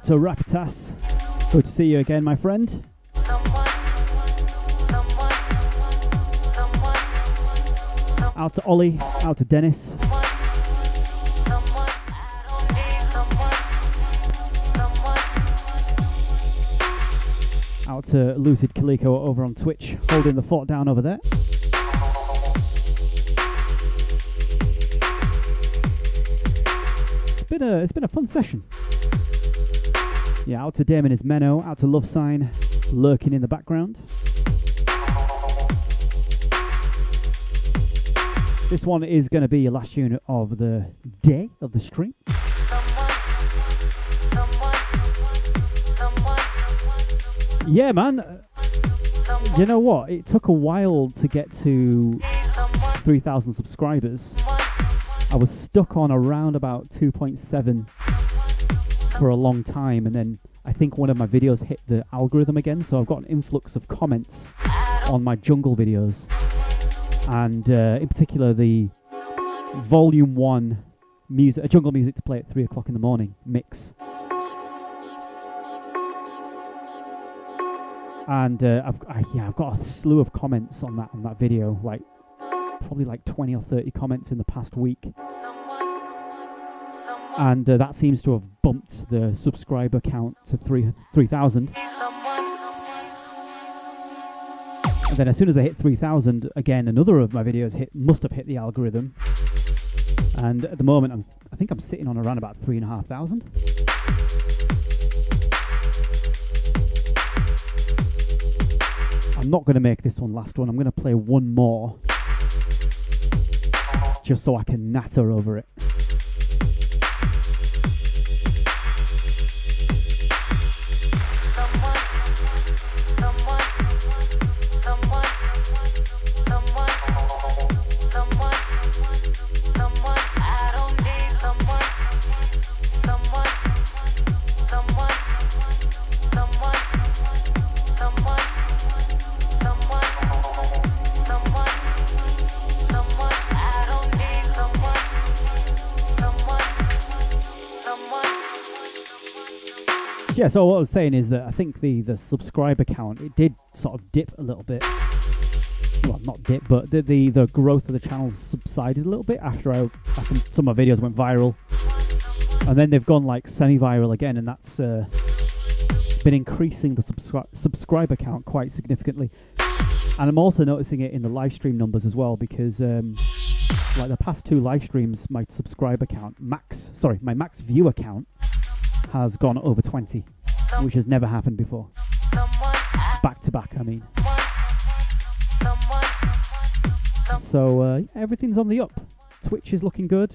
To Rapitas, good to see you again, my friend. Out to Ollie, out to Dennis. Out to Lucid Kaliko over on Twitch, holding the fort down over there. It's been a fun session. Yeah, out to Damon is Menno, out to Love Sign, lurking in the background. This one is going to be your last tune of the day, of the stream. Yeah, man. You know what? It took a while to get to 3,000 subscribers. I was stuck on around about 2.7 for a long time, and then I think one of my videos hit the algorithm again, so I've got an influx of comments on my jungle videos, and in particular the Volume 1 music, jungle music to play at 3 o'clock in the morning mix. And I've got a slew of comments on that video, like probably like 20 or 30 comments in the past week. And that seems to have bumped the subscriber count to 3,000. And then as soon as I hit 3,000, again, another of my videos must have hit the algorithm. And at the moment, I think I'm sitting on around about 3,500. I'm not going to make this one last one. I'm going to play one more, just so I can natter over it. Yeah, so what I was saying is that I think the subscriber count, it did sort of dip a little bit. Well, not dip, but the growth of the channel subsided a little bit after some of my videos went viral. And then they've gone like semi-viral again, and that's been increasing the subscriber count quite significantly. And I'm also noticing it in the live stream numbers as well, because like the past 2 live streams, my subscriber count, my max viewer count has gone over 20, which has never happened before. Back to back, I mean. So everything's on the up. Twitch is looking good.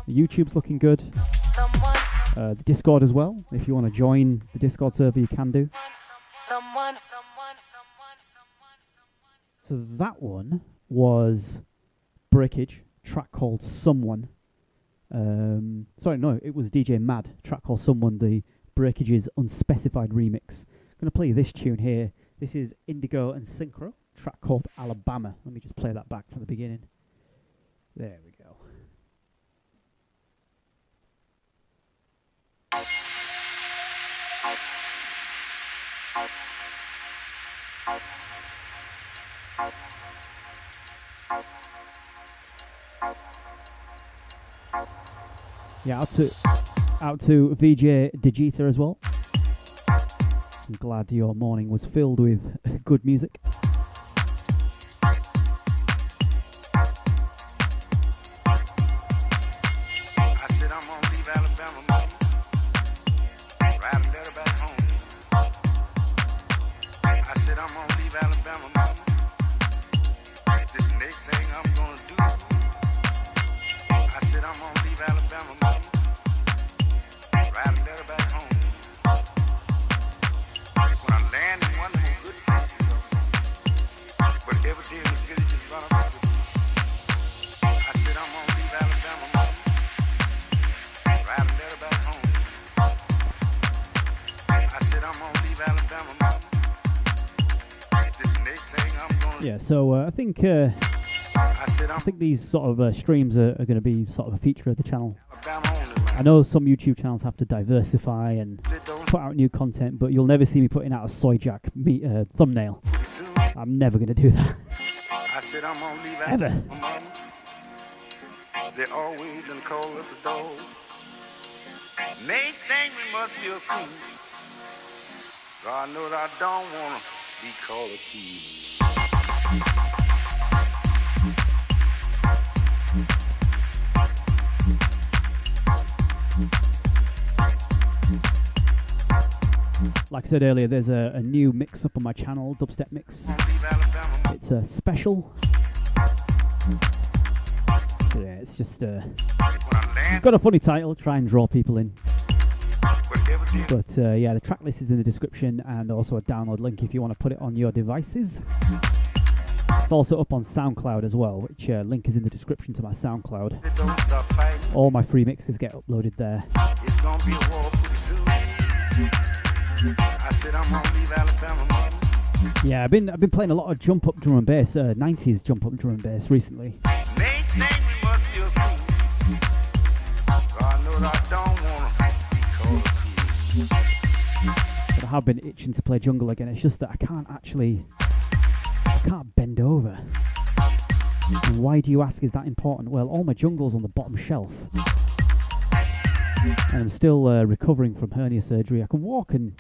YouTube's looking good. The Discord as well. If you want to join the Discord server, you can do. So that one was Breakage, track called Someone. It was DJ Mad, track called Someone, the Breakage's Unspecified remix. I'm going to play this tune here. This is Indigo and Synchro, track called Alabama. Let me just play that back from the beginning. There we go. Yeah, out to VJ Digita as well. I'm glad your morning was filled with good music. I said I'm gonna leave Alabama, mama. Write a letter back home. I said I'm gonna leave Alabama, mama. This next thing I'm gonna do. I said I'm gonna leave Alabama, mama. Write a letter back home. When I land in one of them good places, but every day in the village is run around. I said I'm gonna leave Alabama, mama. Write a letter back home. I said I'm gonna leave Alabama, mama. This next thing I'm gonna. Yeah, so I think these sort of streams are going to be sort of a feature of the channel. I know some YouTube channels have to diversify and put out new content, but you'll never see me putting out a Soy Jack thumbnail. I'm never going to do that. I said I'm gonna leave Ever. Mama. They always done call us a dog. They think we must be a cool. God knows I don't wanna be called a thief. Like I said earlier, there's a new mix up on my channel, Dubstep Mix. It's a special. So yeah, it's just it's got a funny title, try and draw people in. But yeah, the track list is in the description, and also a download link if you want to put it on your devices. It's also up on SoundCloud as well, which link is in the description to my SoundCloud. All my free mixes get uploaded there. It's gonna be a war pretty soon. I said I'm gonna leave Alabama, mama. Yeah, I've been playing a lot of jump up drum and bass, 90s jump up drum and bass recently. Make things we must feel cool. God knows I don't wanna be cold. But I have been itching to play jungle again. It's just that I can't bend over. And why do you ask? Is that important? Well, all my jungle's on the bottom shelf. And I'm still recovering from hernia surgery. I can walk and,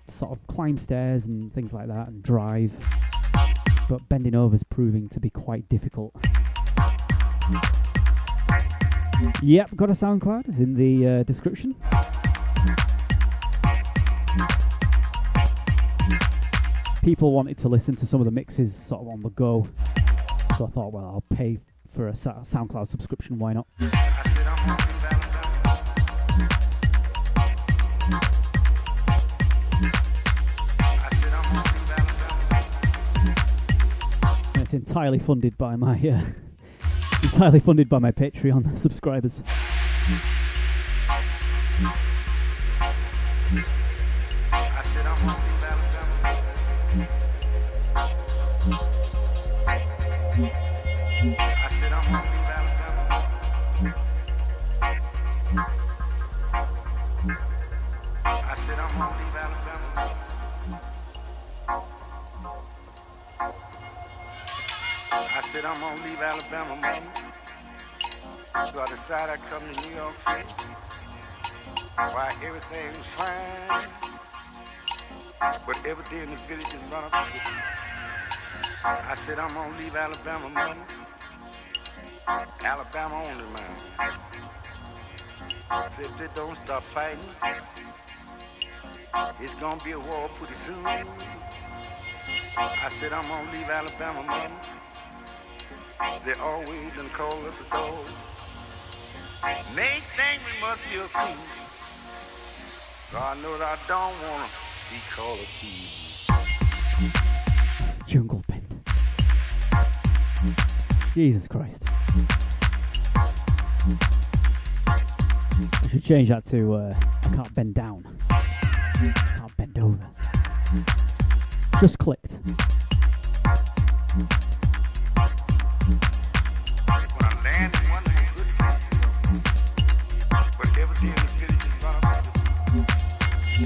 sort of climb stairs and things like that and drive. But bending over is proving to be quite difficult. Yep, got a SoundCloud. It's in the description. People wanted to listen to some of the mixes sort of on the go. So I thought, well, I'll pay for a SoundCloud subscription. Why not? I said I'm gonna leave Alabama. I said I'm gonna leave Alabama. And it's entirely funded by my Patreon subscribers. I said I'm gonna leave Alabama. I said I'm gonna leave Alabama. I said I'm gonna leave Alabama. I said I'm gonna leave Alabama, mama. So I decided I'd come to New York City. Why everything was fine, but every day in the village is run up. I said I'm gonna leave Alabama, mama. Alabama only, man. Said if they don't stop fighting, it's gonna be a war pretty soon. I said I'm gonna leave Alabama, mama. They always done call us a dog. They think we must feel cool. God knows I don't wanna be called a thief. Jungle bend. Jesus Christ. I should change that to I can't bend down. Can't bend over. Just clicked. When I land in one of them good places, but every day in the village is run up.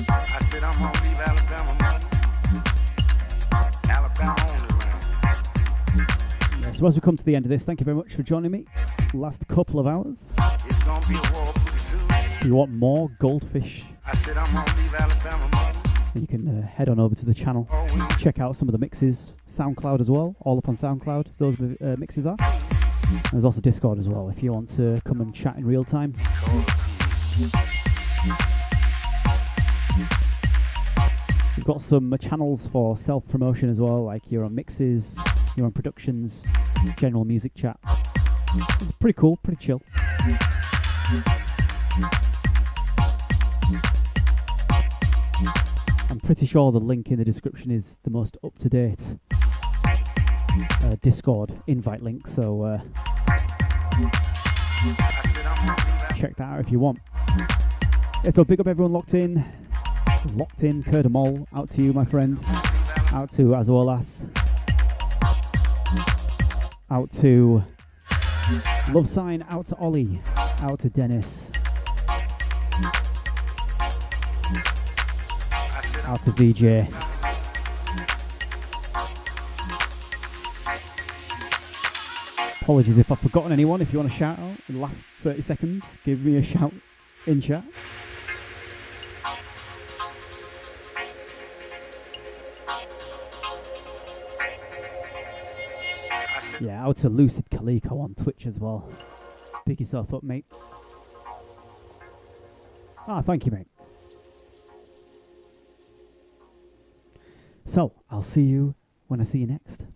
I said I'm gonna leave Alabama, man. Alabama only, man. Yeah, so as we come to the end of this, thank you very much for joining me. Last couple of hours. It's gonna be a war pretty soon. If you want more goldfish, I said I'm gonna leave Alabama, man. then you can head on over to the channel. Check out some of the mixes. SoundCloud as well. All up on SoundCloud. Those mixes are. And there's also Discord as well if you want to come and chat in real time. We've got some channels for self-promotion as well, like your own mixes, your own productions, general music chat. It's pretty cool, pretty chill. I'm pretty sure the link in the description is the most up-to-date Discord invite link, so check that out if you want. Yeah, so big up everyone locked in, Kurdamol, out to you my friend, out to Azolas, out to Love Sign, out to Ollie, out to Dennis, out to VJ. Apologies if I've forgotten anyone. If you want to shout out in the last 30 seconds, give me a shout in chat. Yeah, out to Lucid Kaliko on Twitch as well. Pick yourself up, mate. Ah, thank you, mate. So, I'll see you when I see you next.